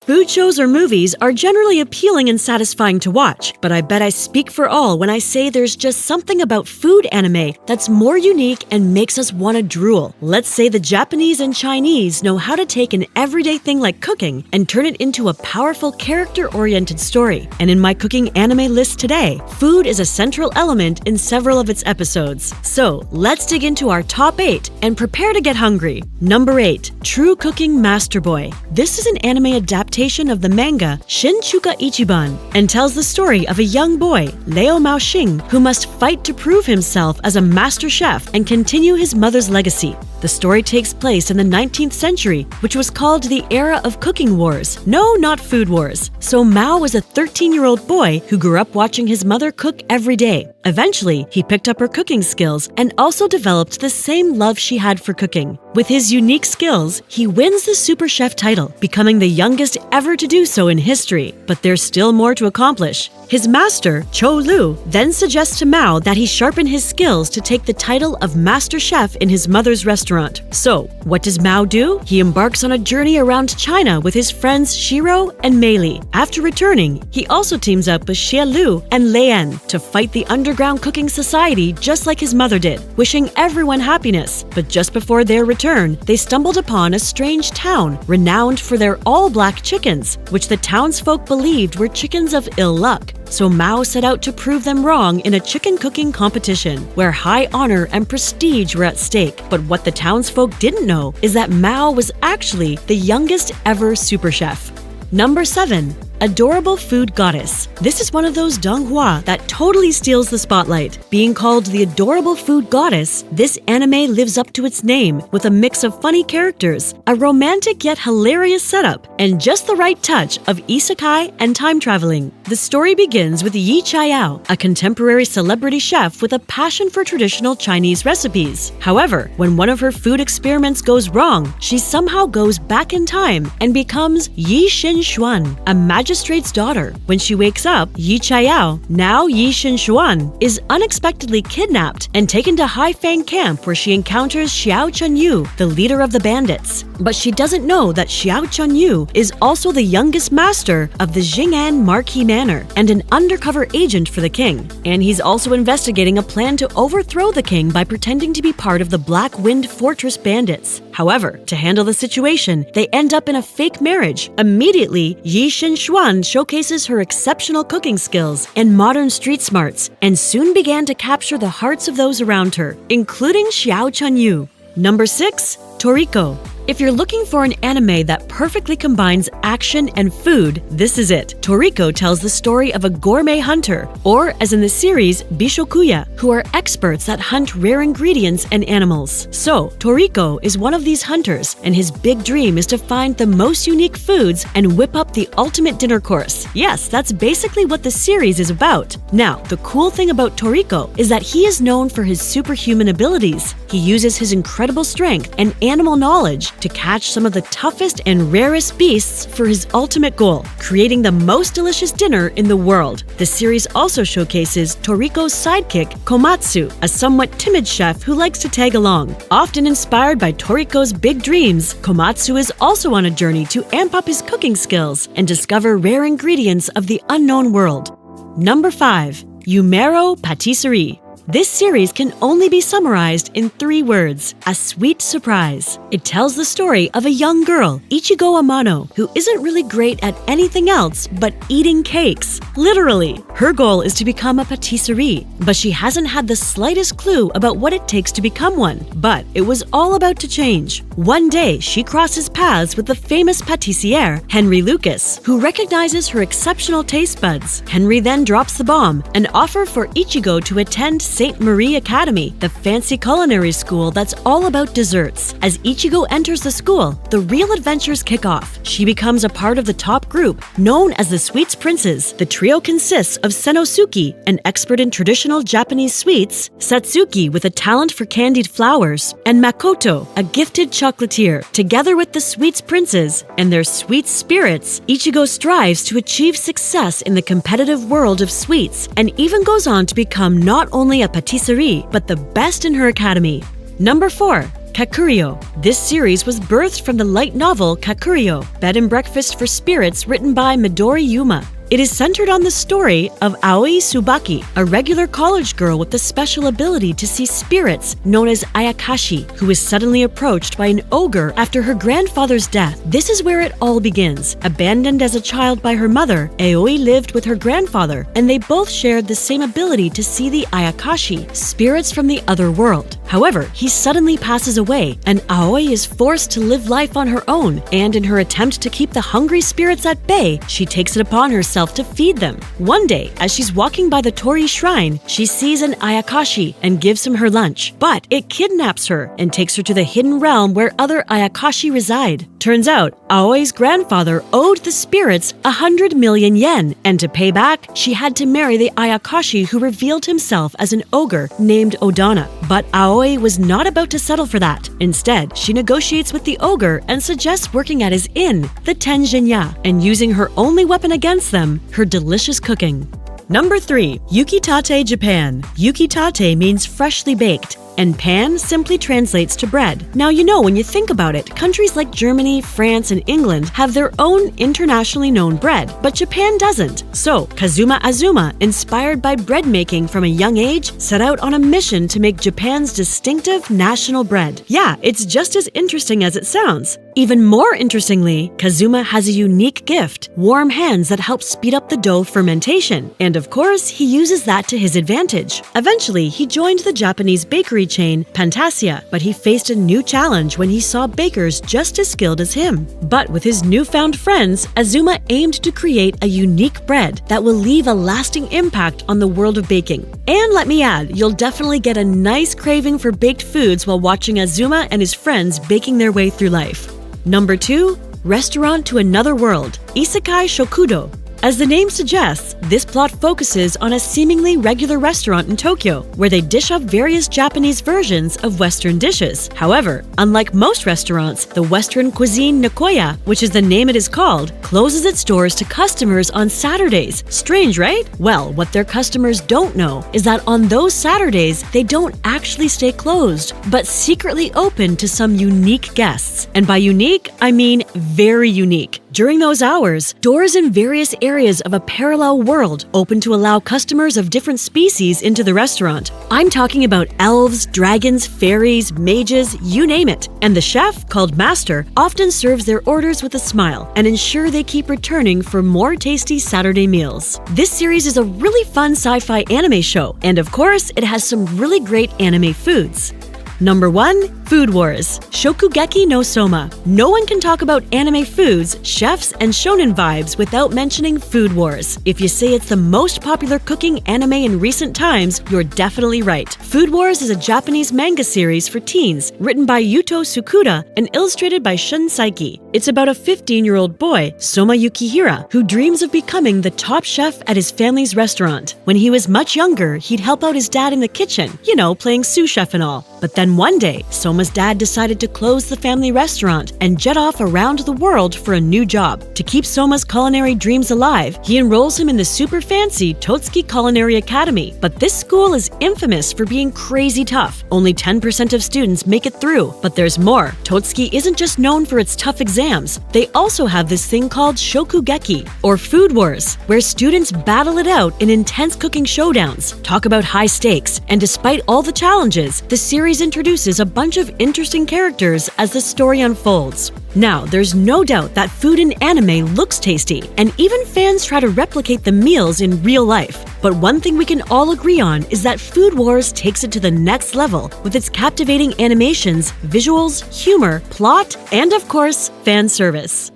Food shows or movies are generally appealing and satisfying to watch, but I bet I speak for all when I say there's just something about food anime that's more unique and makes us want to drool. Let's say the Japanese and Chinese know how to take an everyday thing like cooking and turn it into a powerful character-oriented story. And in my cooking anime list today, food is a central element in several of its episodes. So let's dig into our top 8 and prepare to get hungry. Number 8. True Cooking Master Boy. This is an anime adaptation of the manga Shinchuka Ichiban and tells the story of a young boy, Leo Maoxing, who must fight to prove himself as a master chef and continue his mother's legacy. The story takes place in the 19th century, which was called the era of cooking wars. No, not food wars. So Mao was a 13-year-old boy who grew up watching his mother cook every day. Eventually, he picked up her cooking skills and also developed the same love she had for cooking. With his unique skills, he wins the Super Chef title, becoming the youngest ever to do so in history. But there's still more to accomplish. His master, Cho Lu, then suggests to Mao that he sharpen his skills to take the title of Master Chef in his mother's restaurant. So, what does Mao do? He embarks on a journey around China with his friends Shiro and Meili. After returning, he also teams up with Xie Lu and Lian to fight the underground cooking society just like his mother did, wishing everyone happiness. But just before their return, they stumbled upon a strange town renowned for their all-black chickens, which the townsfolk believed were chickens of ill luck. So Mao set out to prove them wrong in a chicken cooking competition, where high honor and prestige were at stake. But what the townsfolk didn't know is that Mao was actually the youngest ever super chef. Number 7. Adorable Food Goddess. This is one of those donghua that totally steals the spotlight. Being called the Adorable Food Goddess, this anime lives up to its name with a mix of funny characters, a romantic yet hilarious setup, and just the right touch of isekai and time traveling. The story begins with Yi Chayao, a contemporary celebrity chef with a passion for traditional Chinese recipes. However, when one of her food experiments goes wrong, she somehow goes back in time and becomes Yi Xin-xuan, a magistrate's daughter. When she wakes up, Yi Chayao, now Yi Xin-xuan, is unexpectedly kidnapped and taken to Haifang Camp, where she encounters Xiao Chunyu, the leader of the bandits. But she doesn't know that Xiao Chunyu is also the youngest master of the Jing'an Marquis Manor and an undercover agent for the king. And he's also investigating a plan to overthrow the king by pretending to be part of the Black Wind Fortress bandits. However, to handle the situation, they end up in a fake marriage. Immediately, Yi Xin-xuan showcases her exceptional cooking skills and modern street smarts, and soon began to capture the hearts of those around her, including Xiao Chunyu. Number 6. Toriko. If you're looking for an anime that perfectly combines action and food, this is it. Toriko tells the story of a gourmet hunter, or as in the series, Bishokuya, who are experts that hunt rare ingredients and animals. So, Toriko is one of these hunters, and his big dream is to find the most unique foods and whip up the ultimate dinner course. Yes, that's basically what the series is about. Now, the cool thing about Toriko is that he is known for his superhuman abilities. He uses his incredible strength and animal knowledge to catch some of the toughest and rarest beasts for his ultimate goal, creating the most delicious dinner in the world. The series also showcases Toriko's sidekick, Komatsu, a somewhat timid chef who likes to tag along. Often inspired by Toriko's big dreams, Komatsu is also on a journey to amp up his cooking skills and discover rare ingredients of the unknown world. Number 5. Yumero Patisserie. This series can only be summarized in 3 words: a sweet surprise. It tells the story of a young girl, Ichigo Amano, who isn't really great at anything else but eating cakes. Literally, her goal is to become a patisserie, but she hasn't had the slightest clue about what it takes to become one. But it was all about to change. One day, she crosses paths with the famous patissier, Henry Lucas, who recognizes her exceptional taste buds. Henry then drops the bomb, an offer for Ichigo to attend St. Marie Academy, the fancy culinary school that's all about desserts. As Ichigo enters the school, the real adventures kick off. She becomes a part of the top group, known as the Sweets Princes. The trio consists of Senosuke, an expert in traditional Japanese sweets, Satsuki with a talent for candied flowers, and Makoto, a gifted chocolatier. Together with the Sweets Princes and their sweet spirits, Ichigo strives to achieve success in the competitive world of sweets and even goes on to become not only a patisserie, but the best in her academy. Number 4. Kakuryou. This series was birthed from the light novel Kakuryou, Bed and Breakfast for Spirits, written by Midori Yuma. It is centered on the story of Aoi Tsubaki, a regular college girl with the special ability to see spirits known as ayakashi, who is suddenly approached by an ogre after her grandfather's death. This is where it all begins. Abandoned as a child by her mother, Aoi lived with her grandfather, and they both shared the same ability to see the ayakashi, spirits from the other world. However, he suddenly passes away, and Aoi is forced to live life on her own, and in her attempt to keep the hungry spirits at bay, she takes it upon herself to feed them. One day, as she's walking by the Tori shrine, she sees an ayakashi and gives him her lunch, but it kidnaps her and takes her to the hidden realm where other ayakashi reside. Turns out, Aoi's grandfather owed the spirits 100 million yen, and to pay back, she had to marry the ayakashi who revealed himself as an ogre named Odana. But Aoi was not about to settle for that. Instead, she negotiates with the ogre and suggests working at his inn, the Tenjinya, and using her only weapon against them, her delicious cooking. Number 3. Yukitate, Japan. Yukitate means freshly baked, and pan simply translates to bread. Now, when you think about it, countries like Germany, France, and England have their own internationally known bread, but Japan doesn't. So, Kazuma Azuma, inspired by bread making from a young age, set out on a mission to make Japan's distinctive national bread. Yeah, it's just as interesting as it sounds. Even more interestingly, Kazuma has a unique gift, warm hands that help speed up the dough fermentation. And of course, he uses that to his advantage. Eventually, he joined the Japanese bakery chain Pantasia, but he faced a new challenge when he saw bakers just as skilled as him. But with his newfound friends, Azuma aimed to create a unique bread that will leave a lasting impact on the world of baking. And let me add, you'll definitely get a nice craving for baked foods while watching Azuma and his friends baking their way through life. Number 2. Restaurant to Another World. Isekai Shokudo. As the name suggests, this plot focuses on a seemingly regular restaurant in Tokyo, where they dish up various Japanese versions of Western dishes. However, unlike most restaurants, the Western cuisine Nicoya, which is the name it is called, closes its doors to customers on Saturdays. Strange, right? Well, what their customers don't know is that on those Saturdays, they don't actually stay closed, but secretly open to some unique guests. And by unique, I mean very unique. During those hours, doors in various areas of a parallel world open to allow customers of different species into the restaurant. I'm talking about elves, dragons, fairies, mages, you name it. And the chef, called Master, often serves their orders with a smile and ensure they keep returning for more tasty Saturday meals. This series is a really fun sci-fi anime show, and of course, it has some really great anime foods. Number 1. Food Wars. Shokugeki no Soma. No one can talk about anime foods, chefs, and shonen vibes without mentioning Food Wars. If you say it's the most popular cooking anime in recent times, you're definitely right. Food Wars is a Japanese manga series for teens, written by Yuto Tsukuda and illustrated by Shun Saiki. It's about a 15-year-old boy, Soma Yukihira, who dreams of becoming the top chef at his family's restaurant. When he was much younger, he'd help out his dad in the kitchen, playing sous chef and all. But then one day, Soma's dad decided to close the family restaurant and jet off around the world for a new job. To keep Soma's culinary dreams alive, he enrolls him in the super fancy Totsuki Culinary Academy. But this school is infamous for being crazy tough. Only 10% of students make it through. But there's more. Totsuki isn't just known for its tough exams. They also have this thing called Shokugeki, or Food Wars, where students battle it out in intense cooking showdowns, talk about high stakes, and despite all the challenges, the series introduces a bunch of interesting characters as the story unfolds. Now, there's no doubt that food in anime looks tasty, and even fans try to replicate the meals in real life. But one thing we can all agree on is that Food Wars takes it to the next level with its captivating animations, visuals, humor, plot, and of course, fan service.